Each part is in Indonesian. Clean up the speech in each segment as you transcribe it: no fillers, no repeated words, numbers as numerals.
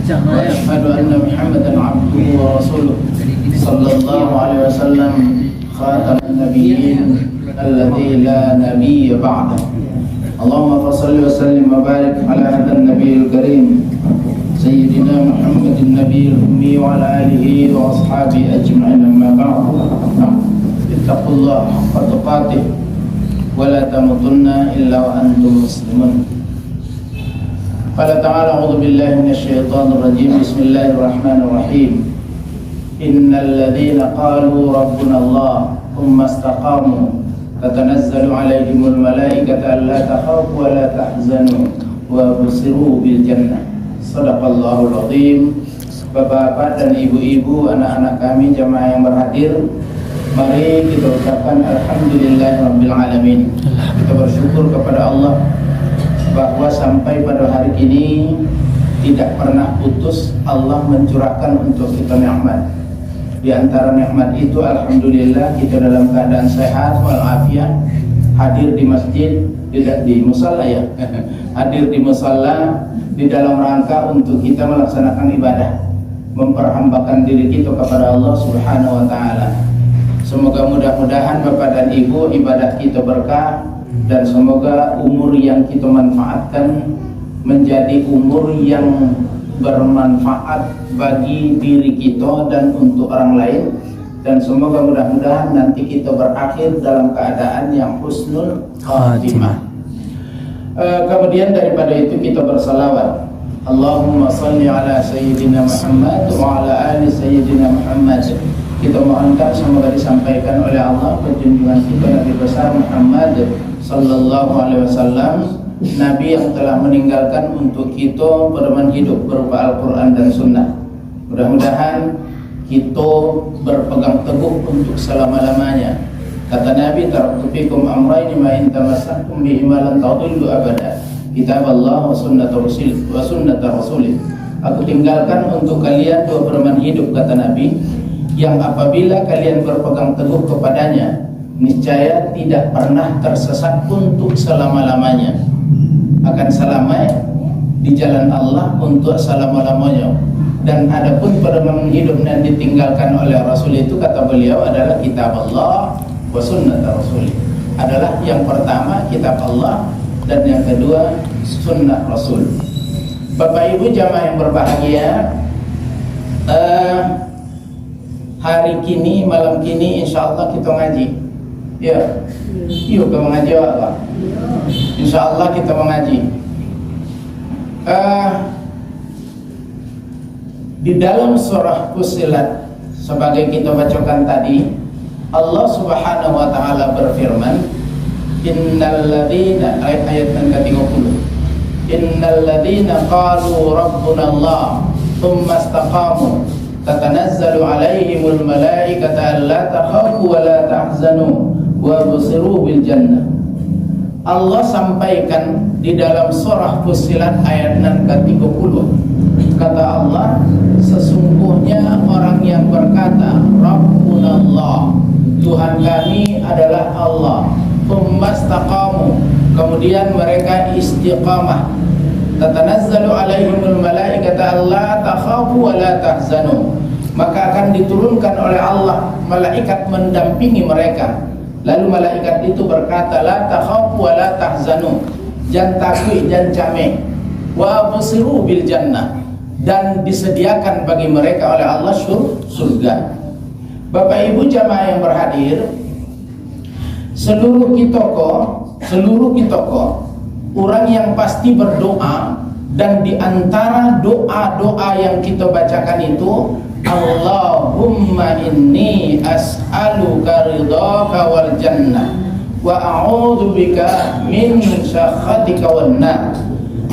وأشهد أن محمدا عبده ورسوله صلى الله عليه وسلم خاتم النبيين الذي لا نبي بعده. اللهم صل وسلم وبارك على هذا النبي الكريم سيدنا محمد النبي الأمي وعلى آله وأصحابه أجمعين. أما بعد، اتقوا الله حق تقاته ولا تموتن إلا وأنتم مسلمون. قال تعالى: أعوذ بالله من الشيطان الرجيم. بسم الله الرحمن الرحيم. إن الذين قالوا ربنا الله ثم استقاموا تتنزل عليهم الملائكة ألا تخافوا ولا تحزنوا وابشروا بالجنة. Sadaqallahul Azim. Bapak-bapak dan ibu-ibu, anak-anak kami, jemaah yang berhadir, mari kita ucapkan alhamdulillahirabbil alamin. Kita bersyukur kepada Allah bahwa sampai pada hari ini tidak pernah putus Allah mencurahkan untuk kita nikmat. Di antara nikmat itu alhamdulillah kita dalam keadaan sehat walafiat, hadir di masjid, tidak di musala ya. Hadir di musala di dalam rangka untuk kita melaksanakan ibadah, memperhambakan diri kita kepada Allah Subhanahu wa taala. Semoga mudah-mudahan Bapak dan Ibu ibadah kita berkah, dan semoga umur yang kita manfaatkan menjadi umur yang bermanfaat bagi diri kita dan untuk orang lain, dan semoga mudah-mudahan nanti kita berakhir dalam keadaan yang husnul khatimah. Kemudian daripada itu kita bersalawat. Allahumma salli ala Sayyidina Muhammad wa ala ali Sayyidina Muhammad. Kita mohonkan semoga disampaikan oleh Allah junjungan kita Nabi besar Muhammad sallallahu alaihi wasallam, Nabi yang telah meninggalkan untuk kita pedoman hidup berupa Al-Quran dan Sunnah. Mudah-mudahan kita berpegang teguh untuk selama-lamanya. Kata Nabi, taraktu fikum amrayni ma in tamassaktum bihima lan tadillu abada, kitab Allah wa sunnata rasulih. Aku tinggalkan untuk kalian dua pedoman hidup, kata Nabi, yang apabila kalian berpegang teguh kepadanya, niscaya tidak pernah tersesat untuk selama-lamanya. Akan selamai di jalan Allah untuk selama-lamanya. Dan adapun pedoman hidup yang ditinggalkan oleh Rasul itu, kata beliau, adalah kitab Allah wa sunnat Rasul. Adalah yang pertama kitab Allah, dan yang kedua sunnah Rasul. Bapak Ibu jamaah yang berbahagia, hari kini, malam kini insya Allah kita ngaji. Ya, yuk kita mengaji Allah. Insya Allah kita mengaji. Di dalam surah Fussilat, sebagai kita bacakan tadi, Allah Subhanahu wa taala berfirman, innal ladzina, ayat yang ke-30, innal ladzina qalu rabbuna Allah tsumma istaqamu tatanazzalu alaihimul malaikatu alla takhafu wa la tahzanu wa abshiru bil jannah. Allah sampaikan di dalam surah Fussilat ayat yang ke-30, kata Allah, sesungguhnya orang yang berkata Rabbuna Allah, Tuhan kami adalah Allah, tsumastaqamu, kemudian mereka istiqamah, tatanazzalu alaihimul malaikatu alla takhafu wa la tahzanu, maka akan diturunkan oleh Allah malaikat mendampingi mereka. Lalu malaikat itu berkata, la takhafu wa la tahzanu, jangan takut, jangan cameh, wa abshiru bil jannah, dan disediakan bagi mereka oleh Allah surga. Bapak Ibu jamaah yang berhadir, seluruh kita orang yang pasti berdoa, dan di antara doa-doa yang kita bacakan itu, Allahumma inni as'aluka ridhaka wal jannah wa a'udzubika min sakhatika wan nar.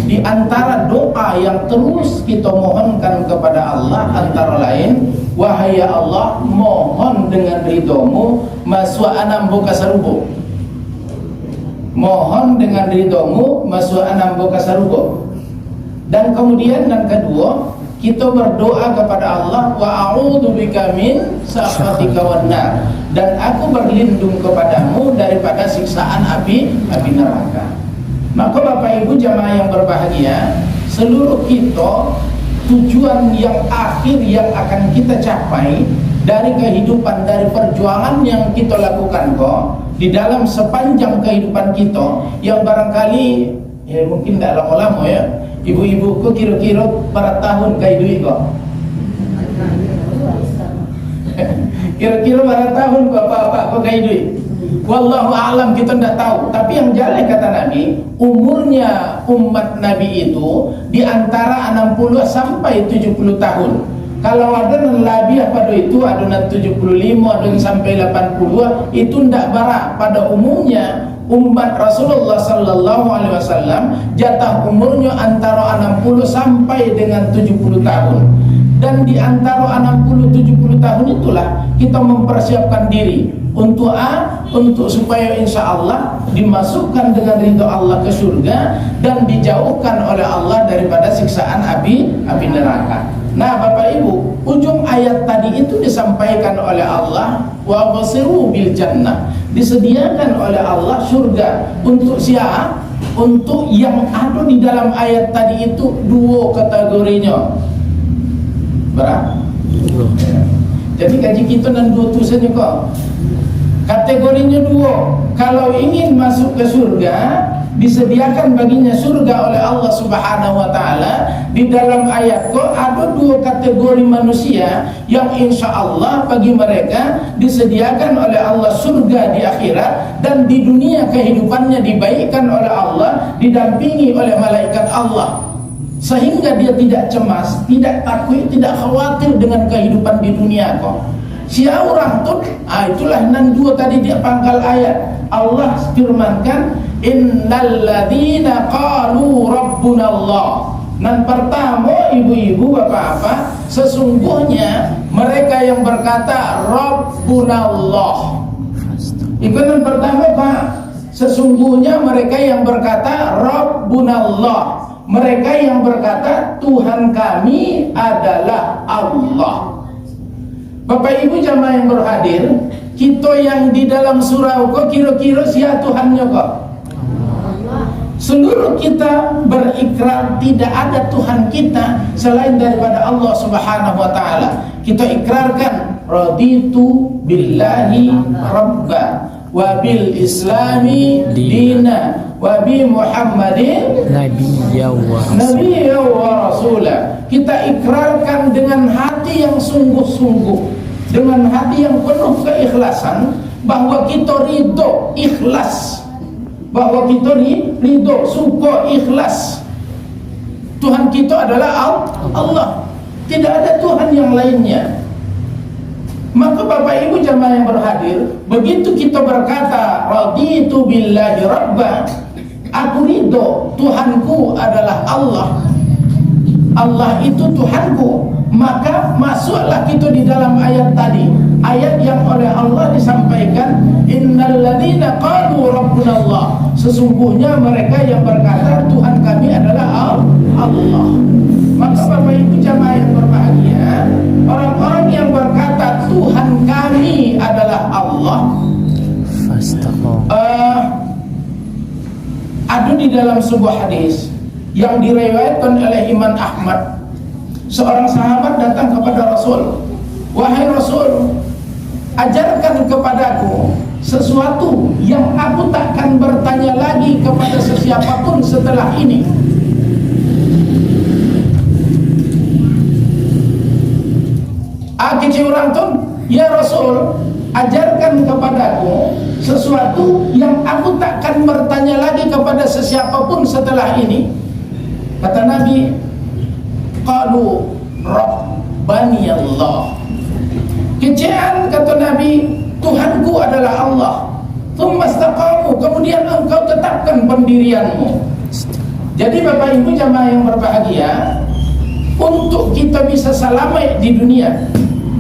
Di antara doa yang terus kita mohonkan kepada Allah antara lain, wahai ya Allah, mohon dengan ridhomu masuk anam buka sarubo. Mohon dengan ridhomu masuk anam buka sarubo. Dan kemudian yang kedua, kita berdoa kepada Allah, wa a'udzubika min sakhatika wan nar, dan aku berlindung kepadamu daripada siksaan api neraka. Maka Bapak Ibu jamaah yang berbahagia, seluruh kita tujuan yang akhir yang akan kita capai dari kehidupan, dari perjuangan yang kita lakukan kok di dalam sepanjang kehidupan kita, yang barangkali ya mungkin tidak lama-lama ya. Ibu-ibu kok kira-kira berapa tahun kehidupan kok? Kira-kira berapa tahun bapak-bapak kok kehidupan? Wallahu a'lam, kita tidak tahu. Tapi yang jelas kata Nabi, umurnya umat Nabi itu di antara 60 sampai 70 tahun. Kalau ada yang lebih pada itu, ada yang 75, ada yang sampai 80, itu tidak barak. Pada umumnya umat Rasulullah sallallahu alaihi wasallam jatah umurnya antara 60 sampai dengan 70 tahun. Dan di antara 60-70 tahun itulah kita mempersiapkan diri untuk supaya insya Allah dimasukkan dengan ridho Allah ke surga dan dijauhkan oleh Allah daripada siksaan api neraka. Nah Bapak Ibu, ujung ayat tadi itu disampaikan oleh Allah, wa basiru bil jannah, disediakan oleh Allah surga untuk siapa? Untuk yang ada di dalam ayat tadi itu dua kategorinya. Berapa? Ya. Jadi gaji kita dan dua tu saja kok. Kategorinya dua. Kalau ingin masuk ke surga, disediakan baginya surga oleh Allah Subhanahu wa taala. Di dalam ayat kok ada dua kategori manusia yang insya Allah bagi mereka disediakan oleh Allah surga di akhirat, dan di dunia kehidupannya dibaikkan oleh Allah, didampingi oleh malaikat Allah, sehingga dia tidak cemas, tidak takut, tidak khawatir dengan kehidupan di dunia kok. Siapa orang tu? Itulah nan dua tadi dia pangkal ayat. Allah firmankan, innal ladzina qalu rabbuna Allah. Nan pertama ibu-ibu bapak-bapak, sesungguhnya mereka yang berkata rabbuna Allah. Itu nan pertama Pak. Sesungguhnya mereka yang berkata rabbuna Allah. Mereka yang berkata Tuhan kami adalah Allah. Bapak Ibu jamaah yang berhadir, kita yang di dalam surau kok kira-kira siapa Tuhannya kok? Seluruh kita berikrar tidak ada Tuhan kita selain daripada Allah Subhanahu wa taala. Kita ikrarkan raditu billahi rabba wa bil islami dina wa bi Muhammadin nabiyya wa rasulah. Kita ikrarkan dengan hati yang sungguh-sungguh, dengan hati yang penuh keikhlasan, bahwa kita ridho ikhlas, bahwa kita ridho suka ikhlas Tuhan kita adalah Allah, tidak ada Tuhan yang lainnya. Maka Bapak Ibu jamaah yang berhadir, begitu kita berkata raditu billahi rabba, aku ridho Tuhanku adalah Allah, Allah itu Tuhanku, maka masuklah kita di dalam ayat tadi, ayat yang oleh Allah disampaikan, innal ladzina qalu rabbuna Allah, sesungguhnya mereka yang berkata Tuhan kami adalah Allah. Maka Bapak Ibu jamaah yang berbahagia, orang-orang yang berkata Tuhan kami adalah Allah, ada di dalam sebuah hadis yang diriwayatkan oleh Imam Ahmad. Seorang sahabat datang kepada Rasul, wahai Rasul, ajarkan kepadaku sesuatu yang aku takkan bertanya lagi kepada sesiapapun setelah ini. Kecil orang tu, ya Rasul, ajarkan kepadaku sesuatu yang aku takkan bertanya lagi kepada sesiapapun setelah ini. Kata Nabi, qalu rabbani Allah. Kecil kata Nabi, Tuhanku adalah Allah. Tsumma istaqamu, kemudian engkau tetapkan pendirianmu. Jadi Bapak Ibu jamaah yang berbahagia, untuk kita bisa selamat di dunia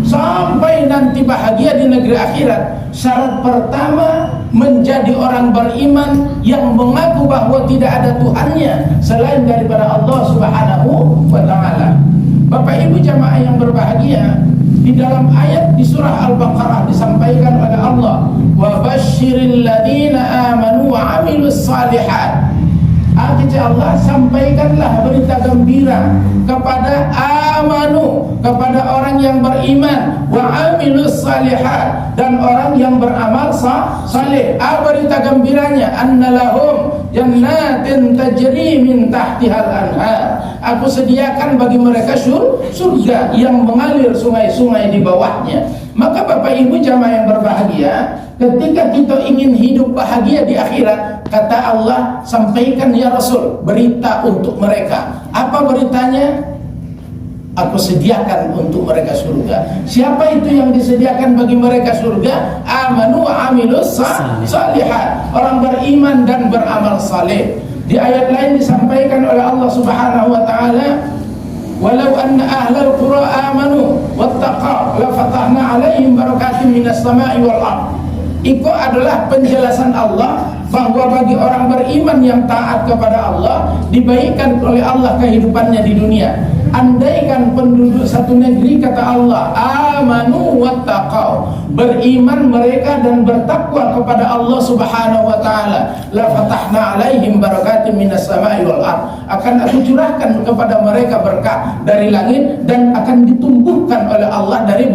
sampai nanti bahagia di negeri akhirat, syarat pertama menjadi orang beriman yang mengaku bahwa tidak ada Tuhannya selain daripada Allah Subhanahu wa taala. Bapak Ibu jamaah yang berbahagia, di dalam ayat di surah Al-Baqarah disampaikan oleh Allah, wa basyiril ladzina amanu wa amilus shalihat. Allah sampaikanlah berita gembira kepada kepada orang yang beriman, wa amilus salihat, dan orang yang beramal saleh. Berita gembiranya, annalahum jannatin tajri min tahtihal anhar. Aku sediakan bagi mereka surga yang mengalir sungai-sungai di bawahnya. Maka Bapak Ibu jamaah yang berbahagia, ketika kita ingin hidup bahagia di akhirat, kata Allah, sampaikan ya Rasul berita untuk mereka. Apa beritanya? Aku sediakan untuk mereka surga. Siapa itu yang disediakan bagi mereka surga? Amanu wa amilus salihat, orang beriman dan beramal saleh. Di ayat lain disampaikan oleh Allah Subhanahu wa taala, walau anna ahlal qura amanu wattaqaw la fatahna alaihim barakatim minas sama'i wal ardh. Itu adalah penjelasan Allah bahwa bagi orang beriman yang taat kepada Allah, dibaikkan oleh Allah kehidupannya di dunia. Andaikan penduduk satu negeri, kata Allah, amanu wattaqaw, beriman mereka dan bertakwa kepada Allah Subhanahu wa taala, la fatahna alaihim barakatim minas sama'i wal ardh, akan aku curahkan kepada mereka berkah dari langit dan akan ditumbuhkan oleh Allah dari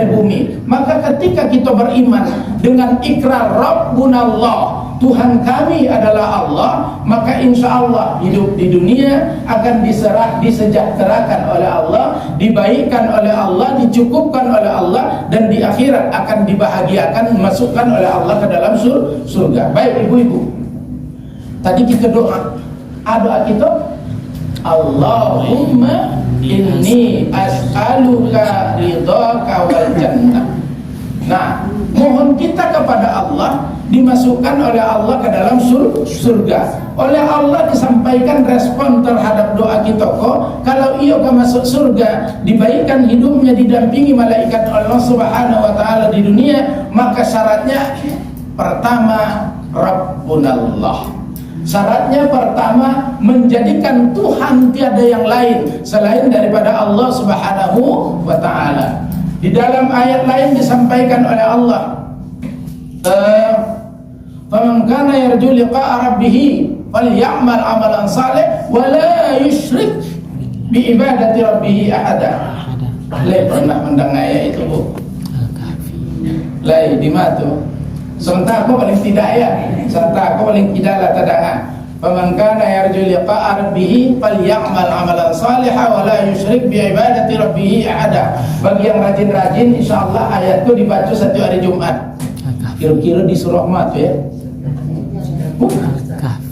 bumi. Maka ketika kita beriman dengan ikrar Rabbunallah, Tuhan kami adalah Allah, maka insya Allah hidup di dunia akan disejahterakan oleh Allah, dibaikkan oleh Allah, dicukupkan oleh Allah, dan di akhirat akan dibahagiakan, dimasukkan oleh Allah ke dalam surga. Baik ibu-ibu, tadi kita doa kita, Allahumma inni as'aluka ridhaka wal jannah. Nah, mohon kita kepada Allah dimasukkan oleh Allah ke dalam surga. Oleh Allah disampaikan respon terhadap doa kita kok, kalau ia akan masuk surga, dibaikan hidupnya, didampingi malaikat Allah Subhanahu wa taala di dunia, maka syaratnya pertama Rabbunallah. Syaratnya pertama menjadikan Tuhan tiada yang lain selain daripada Allah Subhanahu wa taala. Di dalam ayat lain disampaikan oleh Allah, faman kana yarju liqa'a rabbih falyamal amalan salih wa la yusyrik bi ibadati rabbih ahada. Lai pernah mendengar ayat itu, Bu? Lai di matu. Sementara aku paling tidak ya, sementara aku paling tidak lah terdengar. Faman kana yarju liqa'a rabbih falyamal amalan salihan wa la yusyrik bi ibadati rabbih ahada. Bagi yang rajin-rajin, insyaallah ayat itu dibaca setiap hari Jumat. Kira-kira di surah Mat ya.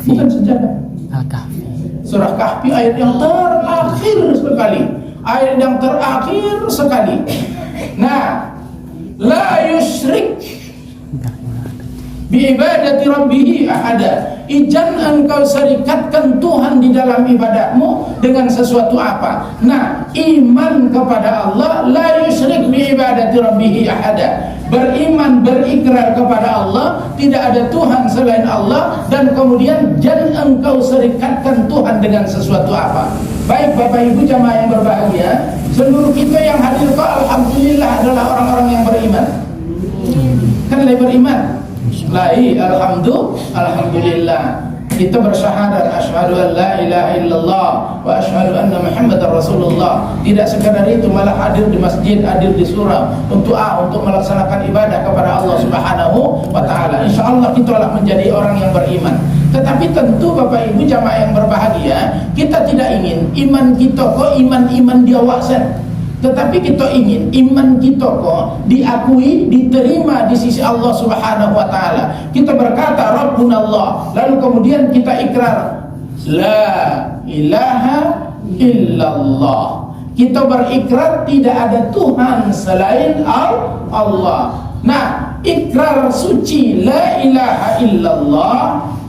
Bukan sejadah. Surah Kahfi ayat yang terakhir sekali. Ayat yang terakhir sekali. Nah, la yusyrik bi ibadati rabbih ahada. Ijan engkau serikatkan Tuhan di dalam ibadahmu dengan sesuatu apa? Nah, iman kepada Allah, la yusyrik bi ibadati rabbih ahada. Beriman, berikrar kepada Allah, tidak ada Tuhan selain Allah, dan kemudian jangan engkau serikatkan Tuhan dengan sesuatu apa. Baik Bapak Ibu jamaah yang berbahagia, seluruh kita yang hadir kok alhamdulillah adalah orang-orang yang beriman. Kan lagi beriman? Lai alhamdulillah. Kita bersyahadat asyhadu an la ilaha illallah wa asyhadu anna Muhammadar Rasulullah. Tidak sekadar itu, malah hadir di masjid, hadir di surau untuk melaksanakan ibadah kepada Allah Subhanahu wa taala. Insyaallah kita telah menjadi orang yang beriman. Tetapi tentu Bapak Ibu jamaah yang berbahagia, kita tidak ingin iman kita kok iman dia waksan. Tetapi kita ingin iman kita kok diakui, diterima di sisi Allah Subhanahu wa taala. Kita berkata Rabbunallah, lalu kemudian kita ikrar la ilaha illallah. Kita berikrar tidak ada Tuhan selain Allah. Nah, ikrar suci la ilaha illallah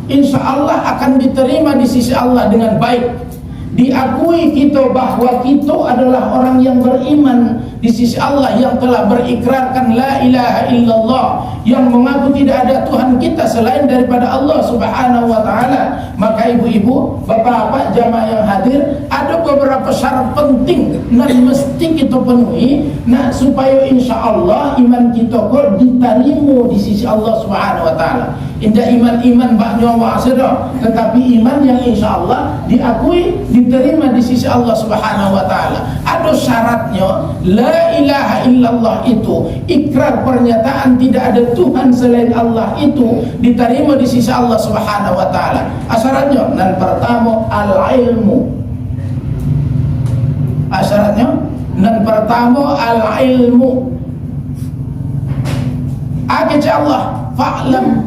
insyaallah akan diterima di sisi Allah dengan baik. Diakui kita bahwa kita adalah orang yang beriman di sisi Allah, yang telah berikrarkan la ilaha illallah, yang mengaku tidak ada Tuhan kita selain daripada Allah Subhanahu wa taala. Maka ibu-ibu, bapak-bapak jamaah yang hadir, ada beberapa syarat penting dan mesti kita penuhi supaya insyaallah iman kita kok diterima di sisi Allah Subhanahu wa taala. Indah iman-iman bak nyawa sedang, tetapi iman yang insyaallah diakui, diterima di sisi Allah Subhanahu wa taala. Ada Kalau syaratnya la ilaha illallah itu ikrar pernyataan tidak ada Tuhan selain Allah itu diterima di sisi Allah Subhanahu wa taala. Syaratnya nan pertama al-ilmu. Syaratnya nan pertama al-ilmu. Aja Allah fa'lam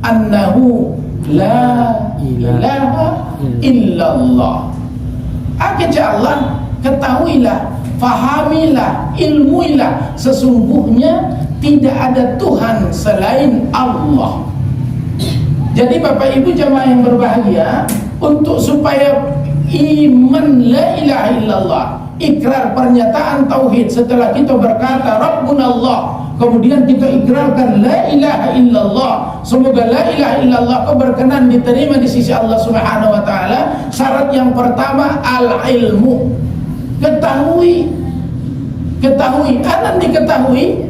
annahu la ilaha illallah. Aja Allah ketahuilah, fahamilah, ilmuilah sesungguhnya tidak ada Tuhan selain Allah. Jadi Bapak Ibu jamaah yang berbahagia, untuk supaya iman la ilaha illallah, ikrar pernyataan tauhid, setelah kita berkata Rabbuna Allah, kemudian kita ikrarkan la ilaha illallah, semoga la ilaha illallah kau berkenan diterima di sisi Allah Subhanahu wa taala. Syarat yang pertama al-ilmu. Ketahui, akan diketahui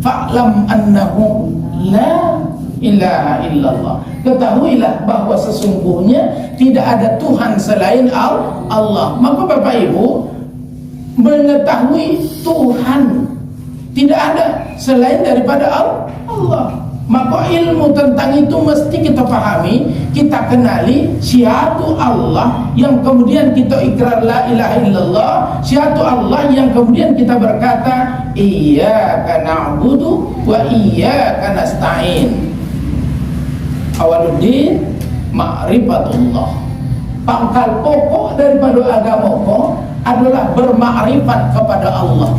fa'lam annahu la ilaha illallah. Ketahuilah bahwa sesungguhnya tidak ada Tuhan selain Allah. Maka Bapak Ibu mengetahui Tuhan tidak ada selain daripada Allah. Maka ilmu tentang itu mesti kita pahami, kita kenali siapa Allah yang kemudian kita ikrar la ilaha illallah, siapa Allah yang kemudian kita berkata iyyaka na'budu wa iyyaka nasta'in. Awaluddin ma'rifatullah. Pangkal pokok daripada agamaku adalah bermakrifat kepada Allah.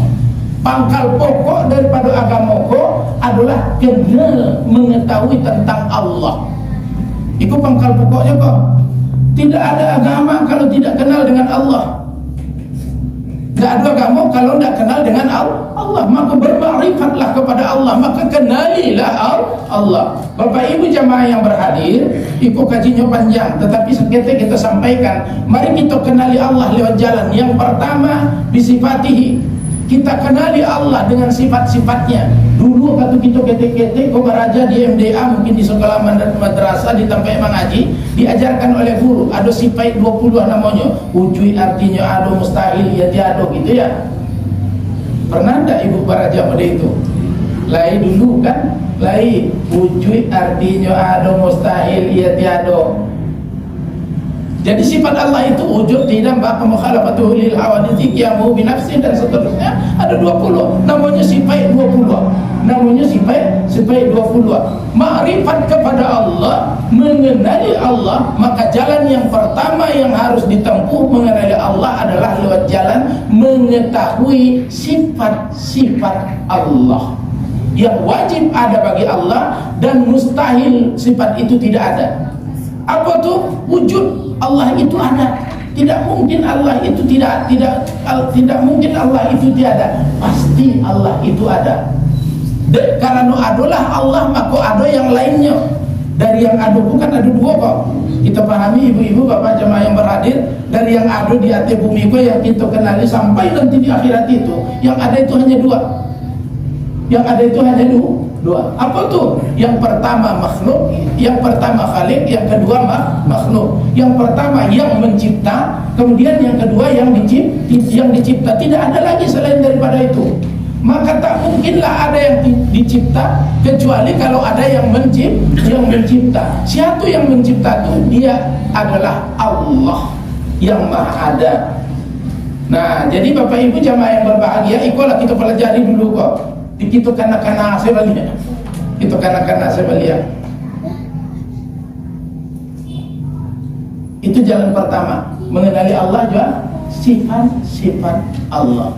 Pangkal pokok daripada agamaku adalah kenal, mengetahui tentang Allah. Itu pangkal pokoknya kok. Tidak ada agama kalau tidak kenal dengan Allah. Tidak ada agama kalau tidak kenal dengan Allah. Maka bermakrifatlah kepada Allah, maka kenalilah Allah. Bapak Ibu jamaah yang berhadir, ikut kajinya panjang, tetapi seketika kita sampaikan, mari kita kenali Allah lewat jalan. Yang pertama bisifatihi, kita kenali Allah dengan sifat-sifatnya. Dulu waktu kita ketik-ketik kau beraja di MDA, mungkin di sekolah madrasah, di tempat mengaji, diajarkan oleh guru ada sifat 20 namanya. Wujud artinya ada, mustahil ya tiada, gitu ya. Pernah enggak ibu beraja pada itu? Lai dulu kan, lai wujud artinya ada, mustahil ya tiada. Jadi sifat Allah itu wujud, tidak, mukhalafatuhu lil hawadits, qiyamuhu bi nafsi, dan seterusnya ada 20. Namanya sifat 20. Namanya sifat 20. Ma'rifat kepada Allah, mengenali Allah, maka jalan yang pertama yang harus ditempuh mengenali Allah adalah lewat jalan mengetahui sifat-sifat Allah yang wajib ada bagi Allah dan mustahil sifat itu tidak ada. Apa tuh? Wujud. Allah itu ada. Tidak mungkin Allah itu tidak mungkin Allah itu tiada. Pasti Allah itu ada. Dan karena adalah Allah, maka ada yang lainnya. Dari yang ada bukan ada dua kok. Kita pahami ibu-ibu, bapak jemaah yang berhadir, dari yang ada di atas bumi itu yang kita kenali sampai nanti di akhirat itu, yang ada itu hanya dua. Yang ada itu hanya dua. Apa tuh? Yang pertama makhluk, yang pertama khalik, yang kedua makhluk. Yang pertama yang mencipta, kemudian yang kedua yang dicipta. Tidak ada lagi selain daripada itu. Maka tak mungkinlah ada yang dicipta kecuali kalau ada yang mencipta. Siapa yang mencipta itu? Dia adalah Allah yang Maha Ada. Nah, jadi Bapak Ibu jamaah yang berbahagia, ikulah kita pelajari dulu kok. Itu kanak-kanak sebaliknya. Itu kanak-kanak sebaliknya. Itu jalan pertama, mengenali Allah juga sifat-sifat Allah.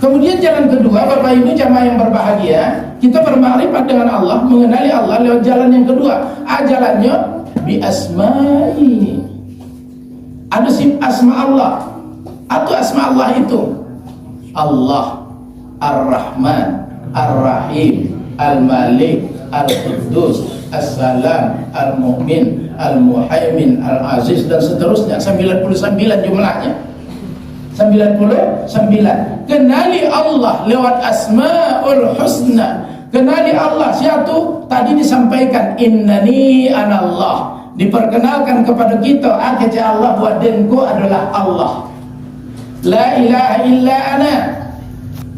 Kemudian jalan kedua, Bapak Ibu jamaah yang berbahagia, kita bermakrifat dengan Allah, mengenali Allah lewat jalan yang kedua. Jalannya bi asma'i. Ada asma Allah. Atau asma Allah itu Allah, Ar-Rahman, Ar-Rahim, Al-Malik, Al-Quddus, As-Salam, Al-Mu'min, Al-Muhaimin, Al-Aziz, dan seterusnya. 99 jumlahnya. 99. Kenali Allah lewat Asmaul Husna. Kenali Allah siapa? Tadi disampaikan innani anallah. Diperkenalkan kepada kita aja Allah wa denku adalah Allah. La ilaha illa ana,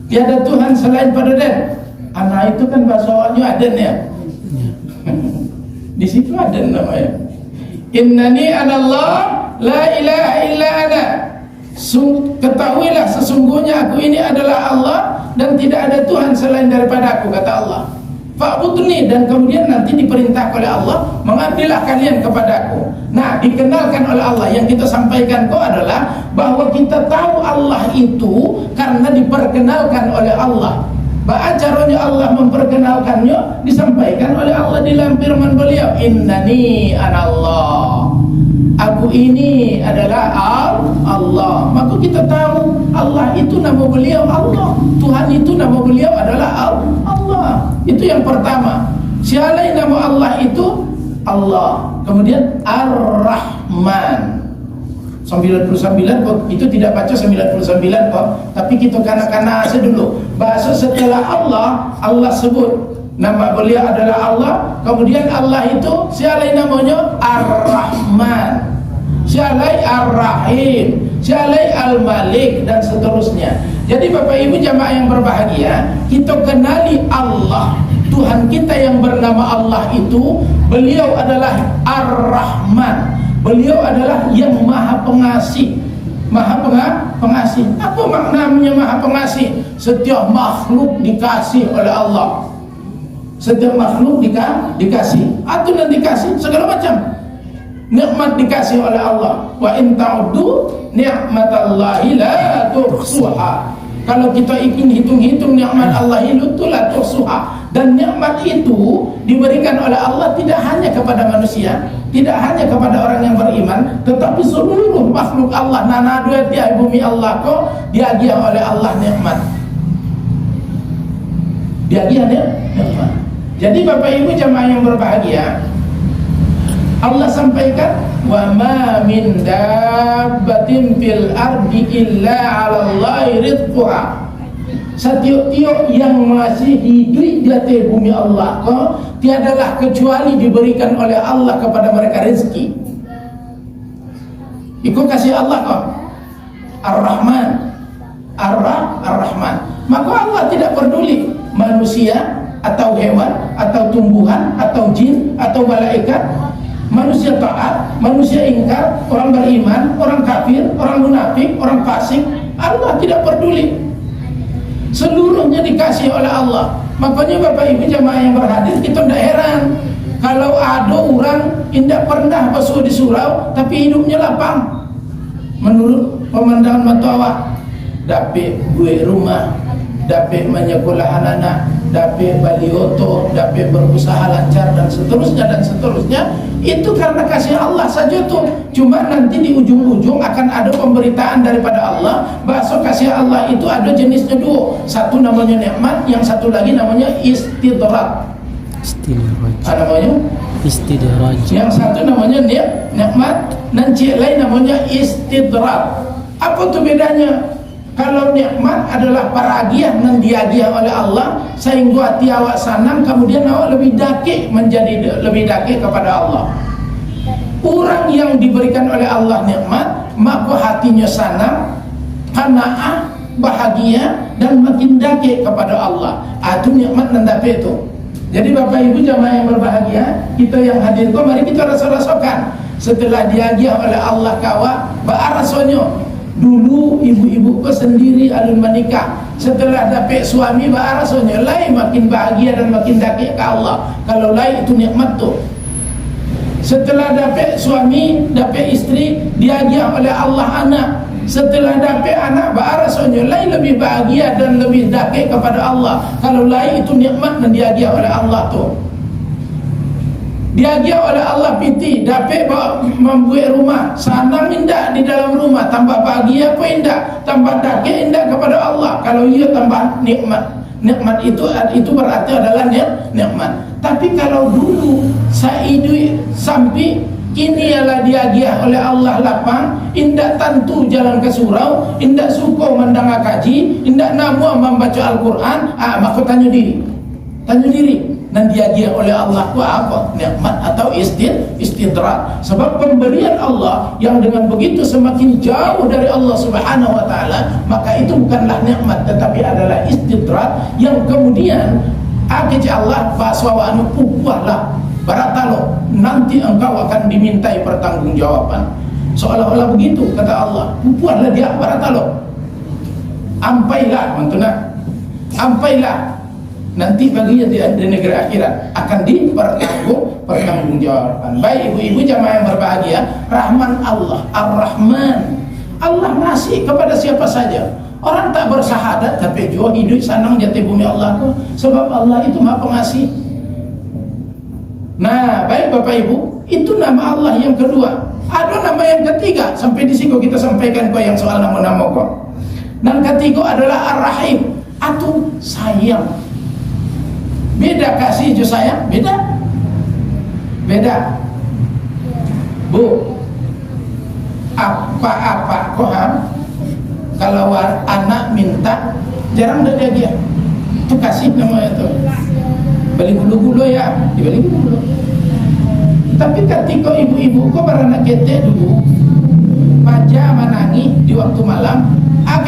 tiada Tuhan selain pada Dan. Ana itu kan bahasa awalnya Aden ya. Di situ Aden namanya. Innani anallah la ilaha illa ana. Ketahuilah sesungguhnya aku ini adalah Allah dan tidak ada Tuhan selain daripada aku, kata Allah. Fa'budni, dan kemudian nanti diperintah oleh Allah, mengabdilah kalian kepadaku. Nah, dikenalkan oleh Allah. Yang kita sampaikan kok adalah bahwa kita tahu Allah itu karena diperkenalkan oleh Allah. Bahwa caranya Allah memperkenalkannya disampaikan oleh Allah di dalam firman beliau, innani anallah, aku ini adalah Allah. Maka kita tahu Allah itu nama beliau Allah, Tuhan itu nama beliau adalah Allah. Itu yang pertama. Sialai nama Allah itu Allah. Kemudian Ar-Rahman 99 kok, itu tidak baca 99 kok, tapi kita kanak-kanak aja dulu. Bahasa setelah Allah sebut nama beliau adalah Allah. Kemudian Allah itu sialai namanya Ar-Rahman, sialai Ar-Rahim, sialai Al-Malik, dan seterusnya. Jadi Bapak Ibu jamaah yang berbahagia, kita kenali Allah, Tuhan kita yang bernama Allah itu, beliau adalah Ar-Rahman. Beliau adalah yang maha pengasih. Maha pengasih. Apa maknanya maha pengasih? Setiap makhluk dikasih oleh Allah. Setiap makhluk dikasih. Atau dan dikasih segala macam nikmat dikasih oleh Allah. Wa in ta'uddu ni'matallahi la tuhsuha. Kalau kita ingin hitung-hitung nikmat Allah itu la tuhsuha. Dan nikmat itu diberikan oleh Allah tidak hanya kepada manusia, tidak hanya kepada orang yang beriman, tetapi seluruh makhluk Allah. Nana dua di bumi Allah kok diagiah oleh Allah nikmat. Diagiah nikmat. Jadi Bapak Ibu jamaah yang berbahagia, Allah sampaikan, wa ma min dabbatin fil ardi illa 'ala Allahi rizquha. Setiap-tiap yang masih hidup di atas bumi Allah kok tiadalah kecuali diberikan oleh Allah kepada mereka rezeki. Ikut kasih Allah kok Ar-Rahman, Ar-Rahman. Maka Allah tidak peduli manusia atau hewan atau tumbuhan atau jin atau malaikat, manusia taat, manusia ingkar, orang beriman, orang kafir, orang munafik, orang fasik, Allah tidak peduli. Seluruhnya dikasih oleh Allah. Makanya Bapak Ibu jamaah yang berhadir, kita tidak heran kalau ada orang tidak pernah basuh di surau tapi hidupnya lapang. Menurut pemandangan mata awak, dapat duit rumah, dapat menyekolah anak-anak, dapat balioto, dapat berusaha lancar, dan seterusnya. Itu karena kasih Allah saja tuh. Cuma nanti di ujung-ujung akan ada pemberitaan daripada Allah bahwa kasih Allah itu ada jenisnya dua. Satu namanya nikmat, yang satu lagi namanya istidraj. Namanya istidraj. Yang satu namanya nikmat, dan yang lain namanya istidraj. Apa tuh bedanya? Kalau nikmat adalah paragiah yang diagiah oleh Allah sehingga hati awak sanang, kemudian awak lebih dakik, menjadi lebih dakik kepada Allah. Orang yang diberikan oleh Allah nikmat, maka hatinya sanang, qanaah, bahagia, dan makin dakik kepada Allah. Itu nikmat dan dapat itu. Jadi Bapak Ibu jamaah yang berbahagia, kita yang hadir kok mari kita rasa-rasakan. Setelah diagiah oleh Allah kawa, ba rasanya. Dulu ibu-ibu ke sendiri alun menikah, setelah dapat suami rasanya lain, makin bahagia dan makin dakik ke Allah. Kalau lain itu nikmat tuh. Setelah dapat suami, dapat istri, diagiah oleh Allah anak. Setelah dapat anak rasanya lain, lebih bahagia dan lebih dakik kepada Allah. Kalau lain itu nikmat dan diagiah oleh Allah tuh. Diagiah oleh Allah piti, dapat membuat rumah, sanang indah di dalam rumah, tambah bahagia apa indah, tambah dakik indah kepada Allah. Kalau ia tambah nikmat. Nikmat itu berarti adalah nikmat. Tapi kalau dulu saidu sampai kini ialah diagiah oleh Allah lapang, indah tentu jalan ke surau, indah suka mendengar kaji, indah namu membaca Al-Quran, maka tanya diri. dan diagia oleh Allah itu apa? Nikmat atau istidrak. Sebab pemberian Allah yang dengan begitu semakin jauh dari Allah Subhanahu wa taala, maka itu bukanlah nikmat tetapi adalah istidrak yang kemudian akhirnya Allah baswanu pupuhlah baratalo, nanti engkau akan dimintai pertanggungjawaban. Seolah-olah begitu kata Allah, pupuhlah dia baratalo. Ampailah mantuna. Ampailah nanti baginya di negeri akhirat akan pertanggungjawaban. Baik ibu-ibu jamaah yang berbahagia, rahman Allah Ar-Rahman, Allah ngasih kepada siapa saja. Orang tak bersahadat tapi juga hidup sanang jati bumi Allah kok, sebab Allah itu Maha Pengasih. Nah, baik Bapak Ibu, itu nama Allah yang kedua. Ada nama yang ketiga, sampai di sini kita sampaikan kok yang soal nama-nama kok. Dan ketiga adalah Ar-Rahim, atau sayang. Beda kasih jo sayang, beda. Bu, apa-apa kok kalau anak minta jarang ada dia. Itu kasih namanya itu. Beli gulu-gulu ya, dibeli gulu. Tapi ketika ibu-ibu kok beranak kete dulu, baca menangi di waktu malam,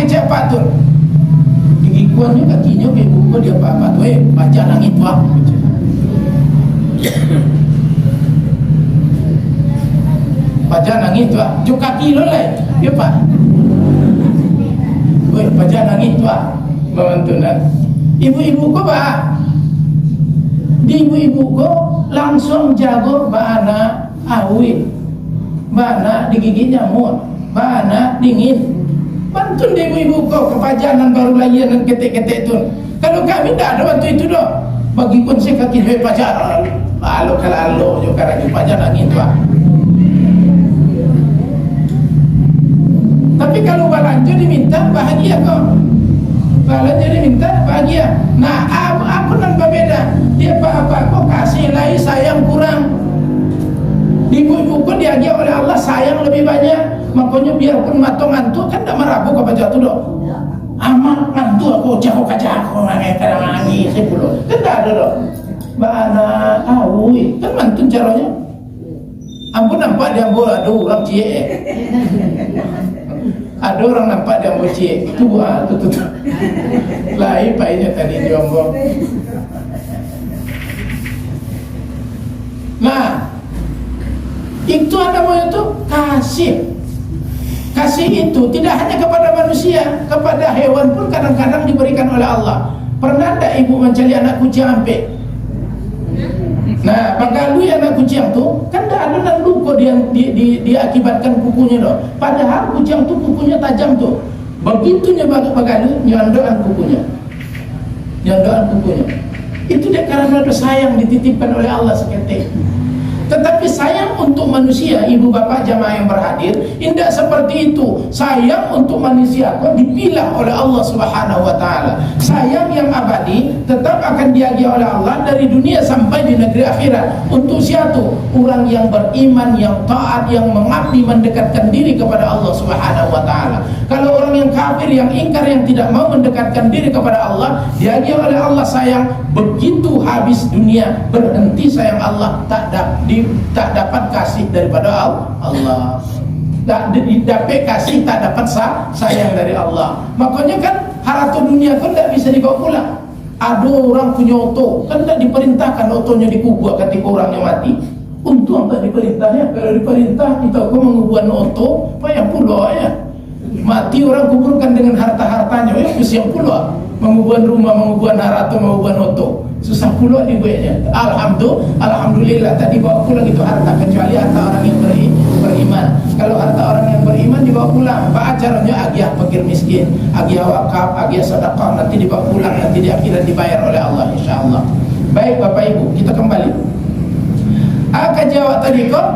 cepat tuh. Digikuannya kakinya ibu kok dia apa tuh, baca nangis tuh. Baca nangis tuh, juga kilo lah, ya Pak. Baca nangis tuh, bantuan. Ibu-ibu kok bah, di ibu-ibu kok langsung jago bana awin, bana digigit nyamuk, bana dingin. Bantu deh ibu-ibu kau kepajanan baru layanan ketek-ketek tu. Kalau kami tak ada bantu itu doh. Bagi pun saya kaki duit pajar. Lalu kalau juga raju pajanan itu. Tapi kalau belanja diminta bahagia kau. Belanja diminta bahagia. Nah, apa nan berbeda? Dia apa kau kasih lagi sayang kurang. Ibu-ibu pun diajar oleh Allah sayang lebih banyak. Makanya biarpun matong ngantuk kan tak merapu ke baca tu doh. Amat ngantuk aku jauh ngai kadang angin sepuluh. Kan tak ada doh. Bana awi kan mantun caranya. Ampun nampak dia ada orang cie. Ada orang nampak dia cie. Tu buat tu. Lain paitnya tadi jombong. Nah, itu namanya itu kasih. Kasih itu tidak hanya kepada manusia, kepada hewan pun kadang-kadang diberikan oleh Allah. Pernah tak ibu mencari anak kucing ampe? Nah, bagalui anak kucing tu kan tak ada dan luka dia diakibatkan kukunya doh. Padahal kucing tu kukunya tajam tu. Begitunya bagalui nyondokan kukunya. Nyondokan kukunya. Itu dia karena ada sayang dititipkan oleh Allah seketik. Tetapi sayang untuk manusia, ibu bapak jamaah yang berhadir, tidak seperti itu. Sayang untuk manusia kok dipilah oleh Allah Subhanahu wa taala. Sayang yang abadi tetap akan diagia oleh Allah dari dunia sampai di negeri akhirat. Untuk siapa? Orang yang beriman, yang taat, yang mengabdi, mendekatkan diri kepada Allah Subhanahu wa taala. Kalau orang yang kafir, yang ingkar, yang tidak mau mendekatkan diri kepada Allah, diagia oleh Allah sayang, begitu habis dunia berhenti sayang Allah, tak dapat kasih daripada Allah, tak dapat kasih, tak dapat sayang dari Allah. Makanya kan harta dunia kan tak bisa dibawa pulang. Ada orang punya oto kan tak diperintahkan otonya dikubur ketika orangnya mati. Untung tak diperintahnya. Kalau diperintah kita kok menguburan oto payah pula ya. Mati orang kuburkan dengan harta-hartanya ya pusing pula. Menguburan rumah, menguburan harta, menguburan oto. Susah pula dibuatnya. Alhamdulillah tadi bawa pulang itu harta, kecuali harta orang yang beriman. Kalau harta orang yang beriman dibawa pulang, apa acaranya? Agiah fakir miskin, agiah wakaf, agiah sedekah, nanti dibawa pulang, nanti di akhirat dibayar oleh Allah insyaallah. Baik Bapak Ibu, kita kembali. Akan jawab tadi kok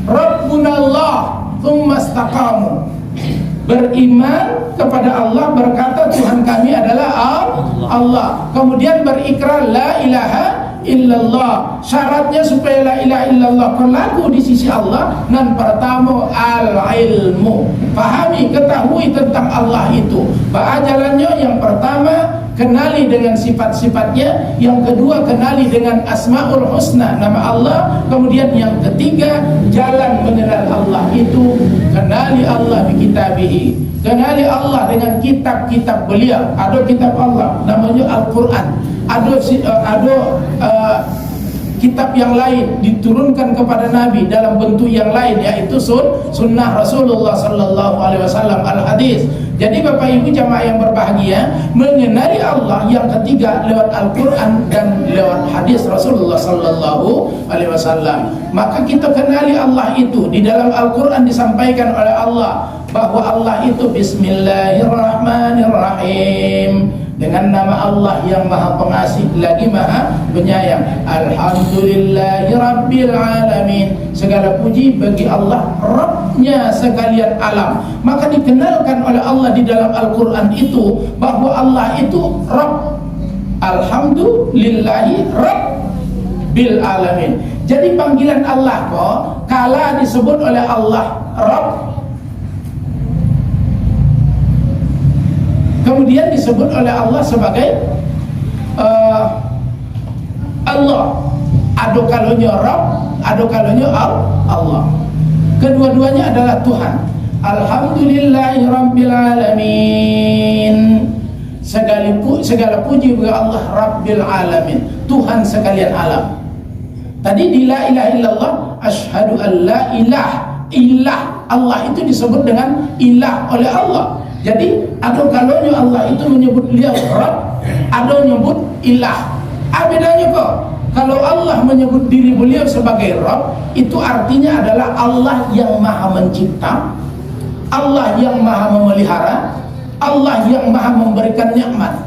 Rabbunallah tsumma istaqamu. Beriman kepada Allah, berkata Tuhan kami adalah Allah. Kemudian berikrar la ilaha illallah. Syaratnya supaya la ilaha illallah berlaku di sisi Allah, dan pertama al-ilmu. Pahami, ketahui tentang Allah itu. Jalannya yang pertama kenali dengan sifat-sifatnya. Yang kedua, kenali dengan Asmaul Husna, nama Allah. Kemudian yang ketiga, jalan mengenal Allah itu kenali Allah bi kitabihi, kenali Allah dengan kitab-kitab beliau. Ada kitab Allah namanya Al-Quran, ada kitab yang lain diturunkan kepada Nabi dalam bentuk yang lain, yaitu sunnah Rasulullah sallallahu alaihi wasallam, al-hadis. Jadi Bapak Ibu jamaah yang berbahagia, mengenali Allah yang ketiga lewat Al-Quran dan lewat hadis Rasulullah sallallahu alaihi wasallam. Maka kita kenali Allah itu di dalam Al-Quran disampaikan oleh Allah bahwa Allah itu Bismillahirrahmanirrahim, dengan nama Allah yang Maha Pengasih lagi Maha Penyayang. Alhamdulillahi Rabbil Alamin, segala puji bagi Allah Rabbnya sekalian alam. Maka dikenalkan oleh Allah di dalam Al-Quran itu bahwa Allah itu Rabb. Alhamdulillahi Rabbil Alamin. Jadi panggilan Allah kok kala disebut oleh Allah Rabb, kemudian disebut oleh Allah sebagai Allah. Ada kalanya Rabb, ada kalanya Allah. Kedua-duanya adalah Tuhan. Alhamdulillahi Rabbil Alamin, segala puji bagi Allah Rabbil Alamin, Tuhan sekalian alam. Tadi di la ilaha illallah, asyhadu an la ilah Allah itu disebut dengan ilah oleh Allah. Jadi ada kalanya Allah itu menyebut beliau Rabb, ada menyebut ilah. Apa bedanya kok? Kalau Allah menyebut diri beliau sebagai Rabb, itu artinya adalah Allah yang Maha Mencipta, Allah yang Maha Memelihara, Allah yang Maha memberikan nikmat.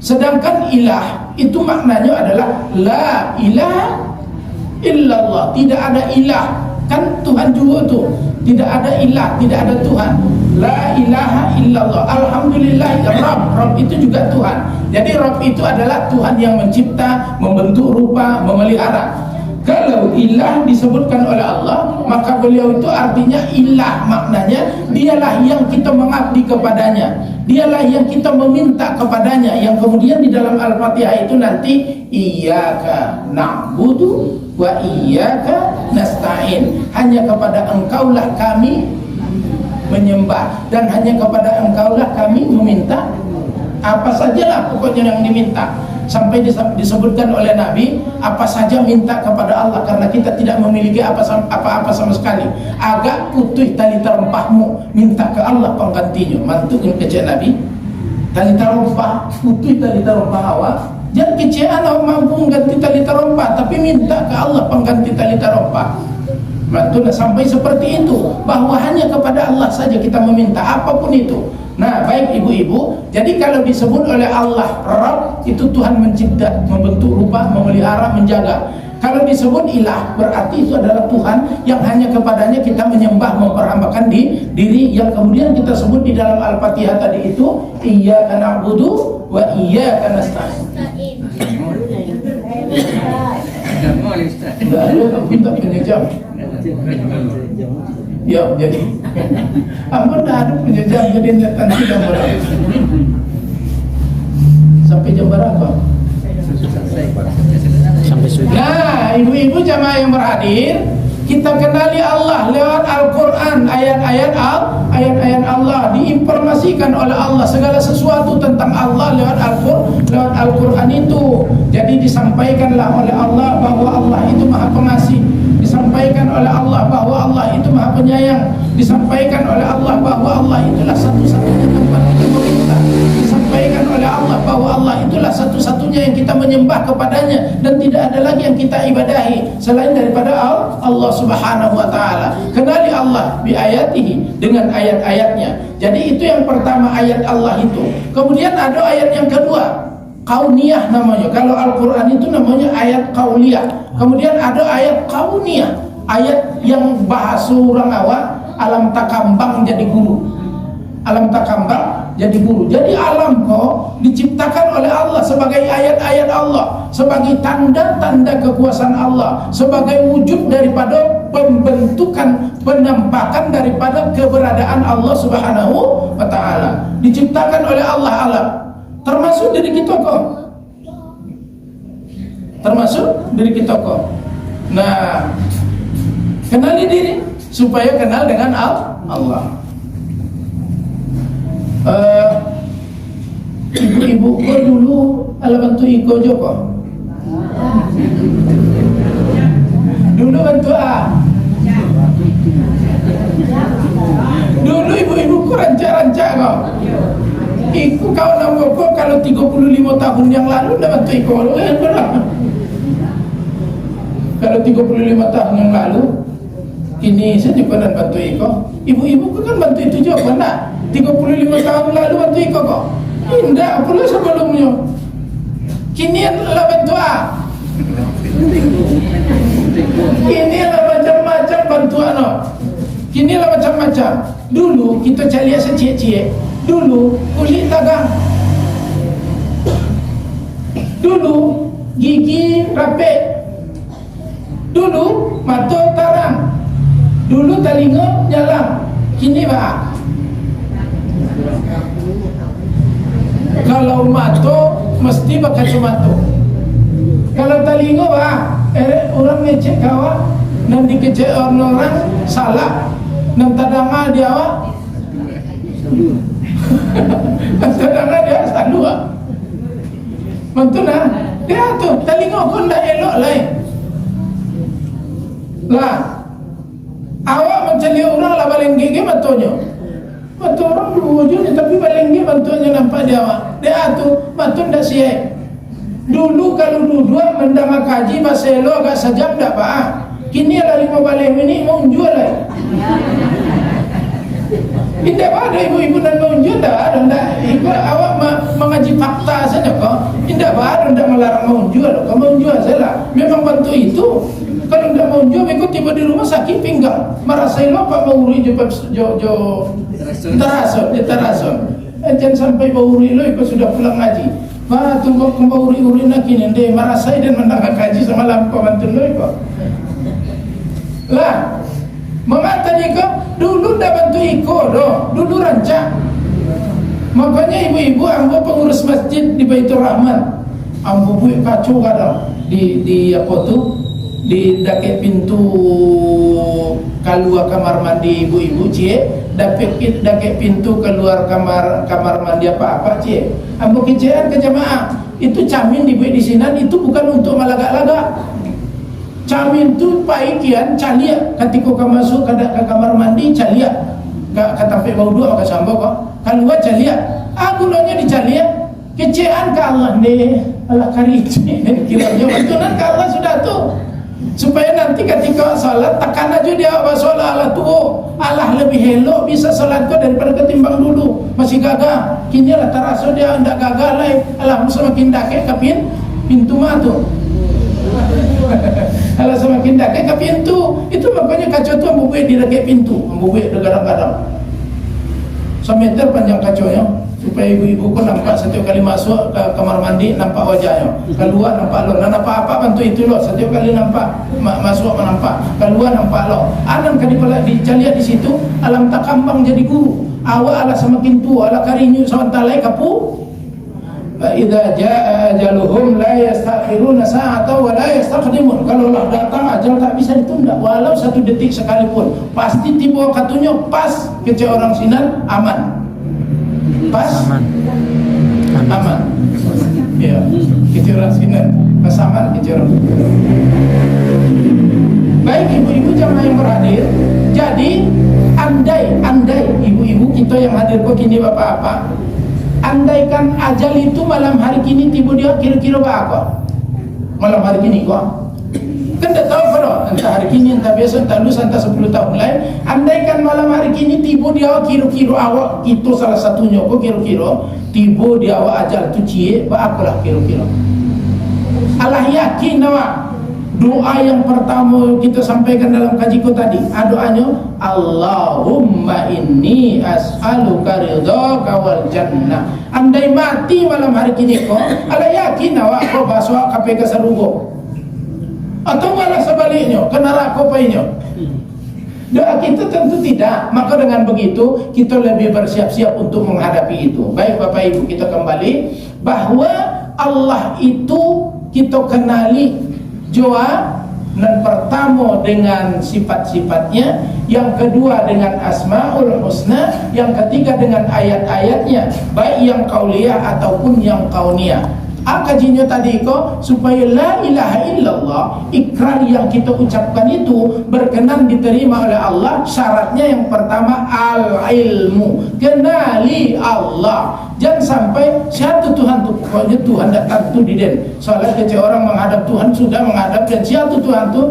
Sedangkan ilah itu maknanya adalah la ilaha illallah, tidak ada ilah. Kan Tuhan juga tuh, tidak ada ilah, tidak ada Tuhan. La ilaha illallah. Alhamdulillah Rabb itu juga Tuhan. Jadi Rabb itu adalah Tuhan yang mencipta, membentuk rupa, memelihara. Kalau ilah disebutkan oleh Allah, maka beliau itu artinya ilah, maknanya dialah yang kita mengabdi kepadanya, dialah yang kita meminta kepadanya, yang kemudian di dalam Al-Fatihah itu nanti iyyaka na'budu wa iyyaka nasta'in, hanya kepada Engkaulah kami menyembah dan hanya kepada Engkaulah kami meminta. Apa sajalah pokoknya yang diminta, sampai disebutkan oleh Nabi apa saja minta kepada Allah, karena kita tidak memiliki apa-apa sama sekali. Agak putih tali terempahmu, minta ke Allah penggantinya. Mantuin kecil Nabi, tali terempah putih, tali terempah awak. Jangan kecil awak mampu mengganti tali terempah, tapi minta ke Allah pengganti tali terempah. Mantulah sampai seperti itu, bahwa hanya kepada Allah saja kita meminta apapun itu. Nah, baik ibu-ibu, jadi kalau disebut oleh Allah Rabb, itu Tuhan mencipta, membentuk rupa, memelihara, menjaga. Kalau disebut ilah, berarti itu adalah Tuhan yang hanya kepadanya kita menyembah, memperhambakan diri, yang kemudian kita sebut di dalam Al-Fatihah tadi itu iyyaka na'budu wa iyyaka nasta'in. Enggak ada, kita punya jam. Ya, jadi ampun dah ada punya jam, jadi nanti jam berapa? Sampai jam berapa? Sampai sudah. Nah, ibu-ibu jamaah yang berhadir, kita kenali Allah lewat Al-Quran, ayat-ayat Allah diinformasikan oleh Allah, segala sesuatu tentang Allah lewat Al-Quran itu. Jadi disampaikanlah oleh Allah bahwa Allah itu Maha Pengasih, disampaikan oleh Allah bahwa Allah itu Maha Penyayang, disampaikan oleh Allah bahwa Allah itulah satu-satunya tempat kita meminta, disampaikan oleh Allah bahwa Allah itulah satu-satunya yang kita menyembah kepadanya, dan tidak ada lagi yang kita ibadahi selain daripada Allah Subhanahu wa taala. Kenali Allah bi ayatihi, dengan ayat-ayatnya. Jadi itu yang pertama, ayat Allah itu. Kemudian ada ayat yang kedua, kauniyah namanya. Kalau Al-Quran itu namanya ayat kauliyah. Kemudian ada ayat kauniyah, ayat yang bahasa orang awak, alam takambang jadi guru, alam takambang jadi guru. Jadi alam kok diciptakan oleh Allah sebagai ayat-ayat Allah, sebagai tanda-tanda kekuasaan Allah, sebagai wujud daripada pembentukan, penampakan daripada keberadaan Allah Subhanahu wa taala. Diciptakan oleh Allah alam. termasuk diri kita kok. Termasuk diri kita kok. Nah, kenali diri supaya kenal dengan Allah. Ibu-ibu ko dulu ala bantu iko joko. Dulu bantu Dulu ibu-ibu ko rancak-rancak kok. Iku kau nama ko kalau 35 tahun yang lalu dah bantu iko. Kalau 35 tahun yang lalu, kini saya juga nak bantu iko. Ibu-ibu ko kan bantu itu juga nak. 35 tahun lalu bantu iko kok. Tidak, perlu sebelumnya. Kini adalah bantuan. Kini adalah macam-macam bantuan. Kini adalah macam-macam. Dulu kita cari secik-cik. Dulu kulit dagang. Dulu gigi rapet. Dulu mata tarang. Dulu telinga jalan. Kini apa? Kalau mata mesti pakai kacamata. Kalau telinga orang ngecek kawan dan dikecek orang salah dan tadanga dia tadanga dia salah. Betul lah. Dia tu telinga pun dah elok lain. Lah awak mencari orang lah paling gigi matanya. Betul orang wujudnya tapi paling dia bantuannya nampak dia awak. Dia tu bantuan dah siap. Dulu kalau duduk mendengar kaji bahasa elok agak sejam tak apa. Kini lah 15 minit mau jual lah. Tidak ada ibu-ibu dan mau jual dah. Ikut awak mengaji fakta saja kok. Tidak ada melarang mau jual. Kalau mau jual saja memang bantu itu. Kalau tidak mau jual, ikut tiba di rumah sakit pinggang. Merasa elok pak mau uri terasot. Jangan sampai bauri lo ikut sudah pulang ngaji. Wah tunggu bauri nak ini deh merasai dan mendengar kaji sama lampu bantu lo ikut. Lah, mengata ikut dulu dah bantu ikut dulu rancak. Makanya ibu-ibu ambo pengurus masjid di Baitur Rahman. Ambo buat kacau kadang di apa tu? Di dekat pintu keluar kamar mandi ibu-ibu dekat pintu keluar kamar mandi apa ambo kejadian ke jamaah itu camin dibuat di sini itu bukan untuk malagak-lagak. Camin tu paikian calia ketika kau masuk ke kamar mandi calia kata fe bau dua maka sambo kok keluar calia gunanya di calia kejadian ke Allah ni Allah kari kiranya betulan ke Allah sudah tu supaya nanti ketika salat tekan aja dia solat Allah tu Allah lebih elok bisa salat kau daripada ketimbang dulu masih gagah. Kini lah terasa dia tidak gagah lah. Allah semakin dekat ke pintu matu. Allah semakin dekat ke pintu. Itu makanya kacau tu membuat di dekat pintu, membuat kadang-kadang 1 meter panjang kacaunya supaya ibu-ibu pun nampak setiap kali masuk ke kamar mandi nampak wajahnya, keluar nampak lo, nampak apa bantu itu lo, setiap kali nampak masuk nampak, keluar nampak lo. Alam kali pula dicaliat di situ, alam tak kambang jadi guru. Awak ala semakin tua, ala karinyu sawantalai kapu. Idza jaa ajaluhum la yastakhiruna sa'atan wa la yastaqdimun. Kalau Allah datang ajal tak bisa ditunda walau 1 detik sekalipun. Pasti tiba waktunya pas kece orang sinan aman. Pas aman. Ya, kece orang sinan pas aman kece orang. Baik ibu-ibu jamaah yang berhadir. Jadi andai ibu-ibu kita yang hadir kok kini bapak-bapak, andaikan ajal itu malam hari kini tiba dia kira-kira apa? Malam hari kini kok kan tak tahu pada entah hari kini, entah besok, entah lusa, entah 10 tahun lain. Andaikan malam hari kini tiba dia kira-kira awak itu salah satunya kok kira-kira tiba dia awak ajal tu cie apalah kira-kira. Allah yakin awak doa yang pertama kita sampaikan dalam kajiku tadi, doanya Allahumma inni as'aluka ridhaka wal jannah. Andai mati malam hari kini kok ala yakin awak kau baswa KPK sarugo atau malah sebaliknya ke neraka painya. Doa kita tentu tidak. Maka dengan begitu kita lebih bersiap-siap untuk menghadapi itu. Baik Bapak Ibu, kita kembali bahwa Allah itu kita kenali jua dan pertama dengan sifat-sifatnya, yang kedua dengan asmaul husna, yang ketiga dengan ayat-ayatnya, baik yang qauliyah ataupun yang kauniyah. Kajinya tadi kok supaya la ilaha illallah, ikrar yang kita ucapkan itu berkenan diterima oleh Allah. Syaratnya yang pertama al-ilmu, kenali Allah. Jangan sampai satu Tuhan tu, pokoknya Tuhan datang tu di den. Soalnya kecil orang menghadap Tuhan sudah menghadap, dan satu Tuhan tu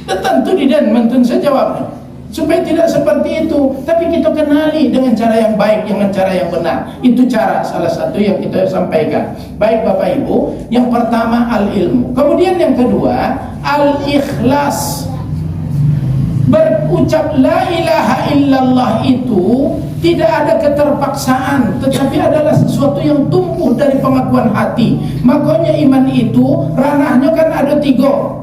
datang tu di den, mentun saya jawabnya. Supaya tidak seperti itu, tapi kita kenali dengan cara yang baik, dengan cara yang benar. Itu cara salah satu yang kita sampaikan. Baik Bapak Ibu, yang pertama al-ilmu. Kemudian yang kedua al-ikhlas. Berucap la ilaha illallah itu tidak ada keterpaksaan, tetapi adalah sesuatu yang tumbuh dari pengakuan hati. Makanya iman itu ranahnya kan ada tiga.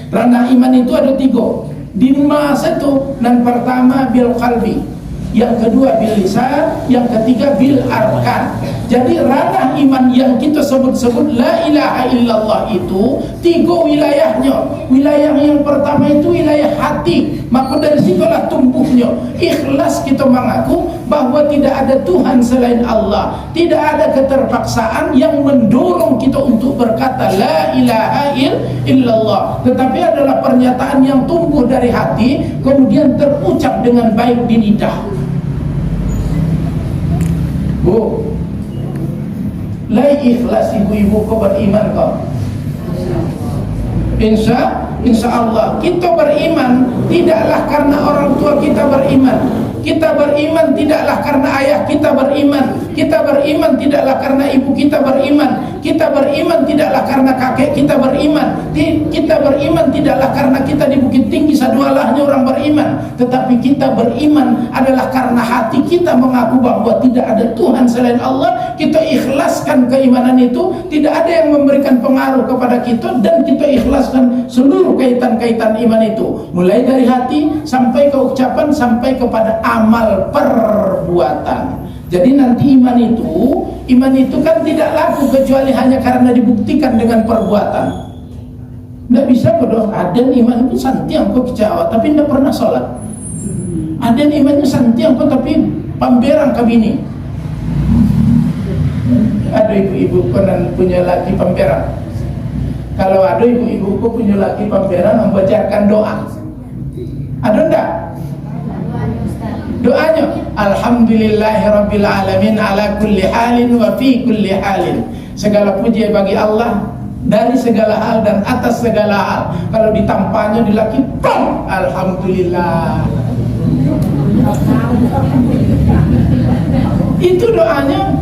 Ranah iman itu ada tiga. Di masa itu, yang pertama bil qalbi, yang kedua bil lisan, yang ketiga bil arkan. Jadi ranah iman yang kita sebut-sebut la ilaha illallah itu tiga wilayahnya. Wilayah yang pertama itu wilayah hati, maka dari situlah tumbuhnya ikhlas. Kita mengaku bahwa tidak ada Tuhan selain Allah, tidak ada keterpaksaan yang mendorong kita untuk berkata la ilaha illallah, tetapi adalah pernyataan yang tumbuh dari hati kemudian terucap dengan baik di lidah. Bu, lai ikhlas ibu-ibu kau beriman kau? Insya Allah kita beriman tidaklah karena orang tua kita beriman. Kita beriman tidaklah karena ayah kita beriman. Kita beriman tidaklah karena ibu kita beriman. Kita beriman tidaklah karena kakek kita beriman. Kita beriman tidaklah karena kita di Bukit Tinggi sadualahnya orang beriman. Tetapi kita beriman adalah karena hati kita mengaku bahwa tidak ada Tuhan selain Allah. Kita ikhlaskan keimanan itu, tidak ada yang memberikan pengaruh kepada kita, dan kita ikhlaskan seluruh kaitan-kaitan iman itu, mulai dari hati sampai ke ucapan sampai kepada amal perbuatan. Jadi nanti iman itu kan tidak laku kecuali hanya karena dibuktikan dengan perbuatan. Tidak bisa bodoh. Ada iman itu santiang kok kecewa tapi tidak pernah sholat. Ada imannya santiang kok tapi pamberang ke bini. Ada ibu-ibu konan punya laki pamberang. Kalau ada ibu-ibu kok punya laki pamberang membacakan doa. Ada enggak? Doanya alhamdulillahirabbil alamin ala kulli halin wa fi kulli halin. Segala puji bagi Allah dari segala hal dan atas segala hal. Kalau ditampanya di laki, pom, alhamdulillah. Itu doanya.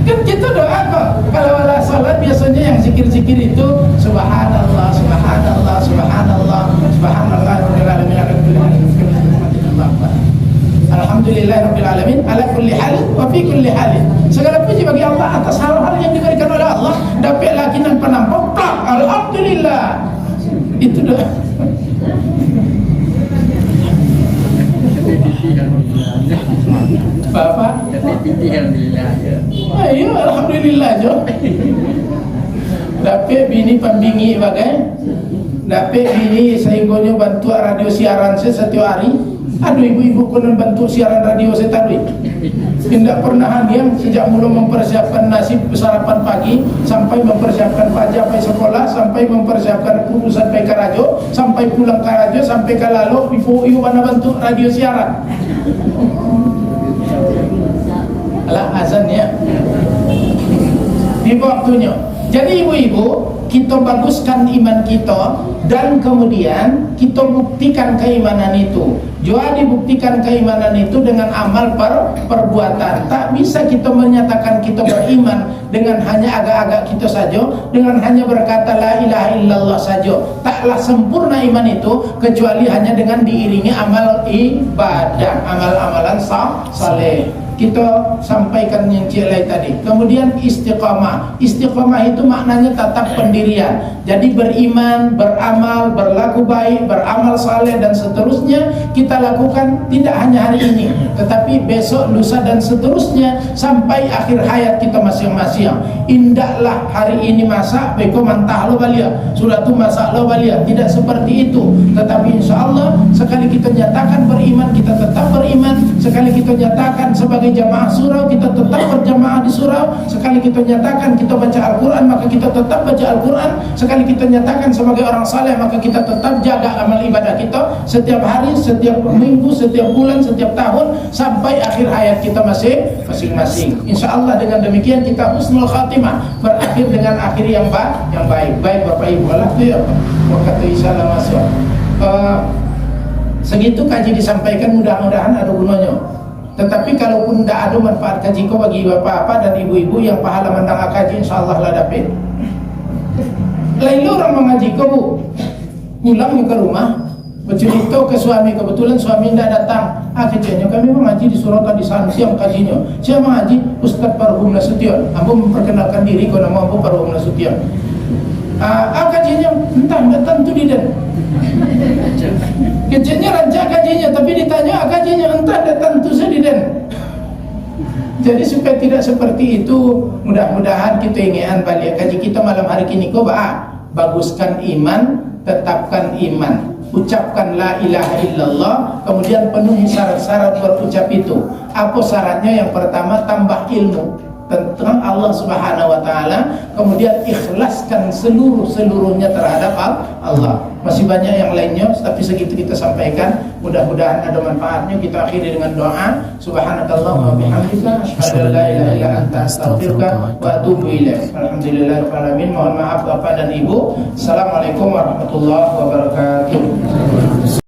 Kan kita doa kok. Kalau wala salat biasanya yang zikir-zikir itu subhanallah, subhanallah, subhanallah, subhanallah rabbil alamin ala kulli halin. Alhamdulillahirabbil alamin ala kulli halin wa fi kulli halin. Segala puji bagi Allah atas hal-hal yang diberikan oleh Allah. Dapat lagi nan penampok, alhamdulillah. Itu doa. Bapak, ayo alhamdulillah jo. Dapat bini pembingi bagai. Dapat bini sehinggonya bantu radio siaran saya setiap hari. Aduh ibu-ibu konon bantu siaran radio saya tadi. Tidak pernah diam sejak mula mempersiapkan nasi sarapan pagi, sampai mempersiapkan pajak sampai sekolah, sampai mempersiapkan urusan sampai ke radio, sampai pulang ke radio, sampai ke lalu ibu mana bantu radio siaran. Alah azan ya. Di waktunya. Jadi ibu-ibu, kita baguskan iman kita dan kemudian kita buktikan keimanan itu. Juga dibuktikan keimanan itu dengan amal perbuatan. Tak bisa kita menyatakan kita beriman dengan hanya agak-agak kita saja, dengan hanya berkata la ilaha illallah saja. Taklah sempurna iman itu kecuali hanya dengan diiringi amal ibadah, amal-amalan saleh. kita sampaikan yang cilai tadi. Kemudian istiqamah. Istiqamah itu maknanya tetap pendirian. Jadi beriman, beramal, berlaku baik, beramal saleh dan seterusnya kita lakukan tidak hanya hari ini, tetapi besok, lusa dan seterusnya sampai akhir hayat kita masing-masing. Indahlah hari ini masak, beko mantah lo balia, sudah tu masak lo balia. Tidak seperti itu, tetapi insya Allah sekali kita nyatakan beriman, kita tetap beriman. Sekali kita nyatakan sebagai jamaah surau, kita tetap berjamaah di surau. Sekali kita nyatakan kita baca Al-Quran, maka kita tetap baca Al-Quran. Sekali kita nyatakan sebagai orang saleh, maka kita tetap jaga amal ibadah kita setiap hari, setiap minggu, setiap bulan, setiap tahun sampai akhir hayat kita masing-masing. Insya Allah dengan demikian kita husnul khatimah, berakhir dengan akhir yang baik. Baik Bapak Ibu, waktu insya Allah masuk. Segitu kaji disampaikan, mudah-mudahan ada gunanya. Tetapi kalaupun tidak ada manfaat kaji ko bagi bapak-bapak dan ibu-ibu yang pahala mendengar kaji, insya Allah lah dapat. Lain orang mengaji ko bu, pulang ke rumah, bercerita ke suami, kebetulan suami tidak datang. Kecilnya kami mengaji di surau tadi siang kajinya. Saya mengaji Ustaz Parhum Nasution. Aku memperkenalkan diri, kau nama aku Parhum Nasution. Kajinya entah datang tu tidak. Kecilnya rancak kajinya, tapi ditanya kajinya entah datang tu sediden. Jadi supaya tidak seperti itu, mudah-mudahan kita ingat balik kaji kita malam hari ini ko baguskan iman, tetapkan iman, ucapkan la ilaha illallah, kemudian penuhi syarat-syarat berucap itu. Apa syaratnya? Yang pertama, tambah ilmu tentang Allah Subhanahu wa taala, kemudian ikhlaskan seluruhnya terhadap Allah. Masih banyak yang lainnya, tapi segitu kita sampaikan. Mudah-mudahan ada manfaatnya. Kita akhiri dengan doa. Subhanakallahumma wa bihamdika asyhadu an la ilaha illa anta astaghfiruka wa atubu ilaik. Alhamdulillahirabbil alamin. Mohon maaf Bapak dan Ibu. Assalamualaikum warahmatullahi wabarakatuh.